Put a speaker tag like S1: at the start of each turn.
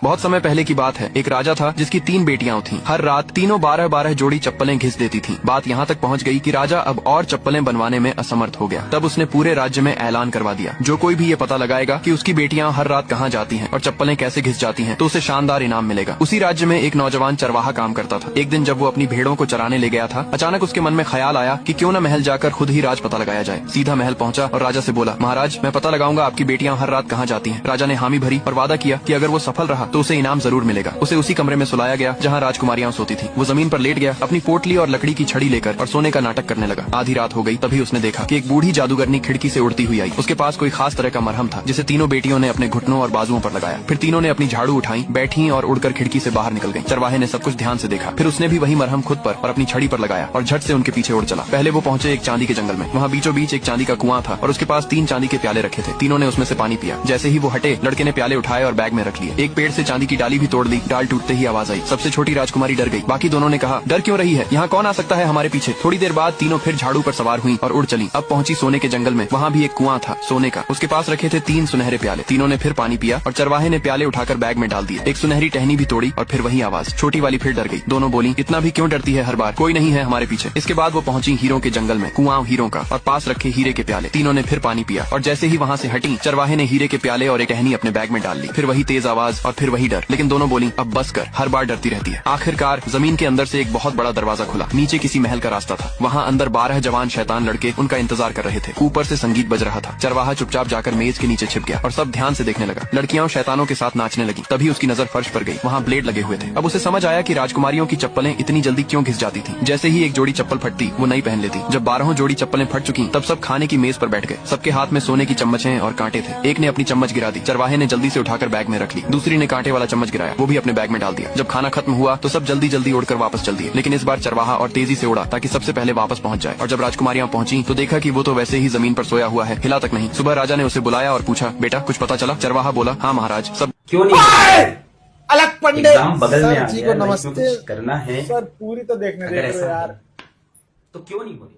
S1: बहुत समय पहले की बात है। एक राजा था जिसकी 3 बेटियां थीं। हर रात तीनों 12-12 जोड़ी चप्पलें घिस देती थीं। बात यहाँ तक पहुँच गई कि राजा अब और चप्पलें बनवाने में असमर्थ हो गया। तब उसने पूरे राज्य में ऐलान करवा दिया, जो कोई भी ये पता लगाएगा कि उसकी बेटियां हर रात कहाँ जाती हैं और चप्पलें कैसे घिस जाती हैं, तो उसे शानदार इनाम मिलेगा। उसी राज्य में एक नौजवान चरवाहा काम करता था। एक दिन जब वो अपनी भेड़ों को चराने ले गया था, अचानक उसके मन में ख्याल आया कि क्यों न महल जाकर खुद ही राज पता लगाया जाए। सीधा महल पहुंचा और राजा से बोला, महाराज, मैं पता लगाऊंगा आपकी बेटियां हर रात कहाँ जाती हैं। राजा ने हामी भरी और वादा किया कि अगर वो सफल रहा तो उसे इनाम जरूर मिलेगा। उसे उसी कमरे में सुलाया गया जहाँ राजकुमारियां सोती थी। वो जमीन पर लेट गया, अपनी पोटली और लकड़ी की छड़ी लेकर और सोने का नाटक करने लगा। आधी रात हो गई, तभी उसने देखा कि एक बूढ़ी जादूगरनी खिड़की से उड़ती हुई आई। उसके पास कोई खास तरह का मरहम था जिसे तीनों बेटियों ने अपने घुटनों और बाजुओं पर लगाया। फिर तीनों ने अपनी झाड़ू उठाई, बैठी और उड़कर खिड़की से बाहर निकल गई। चरवाहे ने सब कुछ ध्यान से देखा। फिर उसने भी वही मरहम खुद पर और अपनी छड़ी पर लगाया और झट से उनके पीछे उड़ चला। पहले वो पहुंचे एक चांदी के जंगल में। वहाँ बीचों बीच एक चांदी का कुआं था और उसके पास 3 चांदी के प्याले रखे थे। तीनों ने उसमें से पानी पिया। जैसे ही वो हटे, लड़के ने प्याले उठाए और बैग में रख लिए। एक पेड़ से चांदी की डाली भी तोड़ दी। डाल टूटते ही आवाज आई। सबसे छोटी राजकुमारी डर गई। बाकी दोनों ने कहा, डर क्यों रही है, यहाँ कौन आ सकता है हमारे पीछे। थोड़ी देर बाद तीनों फिर झाड़ू पर सवार हुई और उड़ चली। अब पहुंची सोने के जंगल में। वहाँ भी एक कुआं था सोने का। उसके पास रखे थे 3 सुनहरे प्याले। तीनों ने फिर पानी पिया और चरवाहे ने प्याले उठाकर बैग में डाल दिए। एक सुनहरी टहनी भी तोड़ी और फिर वही आवाज। छोटी वाली फिर डर गई। दोनों बोली, इतना भी क्यों डरती है हर बार, कोई नहीं है हमारे पीछे। इसके बाद वो पहुंची हीरों के जंगल में। कुआं हीरों का और पास रखे हीरे के प्याले। तीनों ने फिर पानी पिया और जैसे ही वहाँ से हटी, चरवाहे ने हीरे के प्याले और एक टहनी अपने बैग में डाल ली। फिर वही तेज आवाज और फिर वही डर। लेकिन दोनों बोली, अब बस कर, हर बार डरती रहती है। आखिरकार जमीन के अंदर से एक बहुत बड़ा दरवाजा खुला। नीचे किसी महल का रास्ता था। वहाँ अंदर 12 जवान शैतान लड़के उनका इंतजार कर रहे थे। ऊपर से संगीत बज रहा था। चरवाहा चुपचाप जाकर मेज के नीचे छिप गया और सब ध्यान से देखने लगा। लड़कियां शैतानों के साथ नाचने लगी। तभी उसकी नजर फर्श पर गई। वहाँ ब्लेड लगे हुए थे। अब उसे समझ आया कि राजकुमारियों की चप्पलें इतनी जल्दी क्यों घिस जाती थी। जैसे ही एक जोड़ी चप्पल फटती, वो नई पहन लेती। जब 12 जोड़ी चप्पलें फट चुकी, तब सब खाने की मेज पर बैठ गए। सबके हाथ में सोने की चम्मचें और कांटे थे। एक ने अपनी चम्मच गिरा दी। चरवाहे ने जल्दी से उठाकर बैग में रख ली। दूसरी ने कांटे वाला चम्मच गिराया, वो भी अपने बैग में डाल दिया। जब खाना खत्म हुआ तो सब जल्दी जल्दी उड़कर वापस चल दिए। लेकिन इस बार चरवाहा और तेजी से उड़ा ताकि सबसे पहले वापस पहुंच जाए। और जब राजकुमारियां पहुंची तो देखा कि वो तो वैसे ही जमीन पर सोया हुआ है, हिला तक नहीं। सुबह राजा ने उसे बुलाया और पूछा, बेटा कुछ पता चला। चरवाहा बोला, हाँ महाराज, सब।
S2: क्यों नहीं?
S3: अलग पंडित
S2: एग्जाम बगल में आ
S3: जी
S2: गया,
S3: को नमस्ते
S2: कुछ करना है
S3: सर। पूरी तो देखने
S2: अगर
S3: दे रहे हो
S2: ऐसा
S3: यार।
S2: है, तो क्यों नहीं हो रही?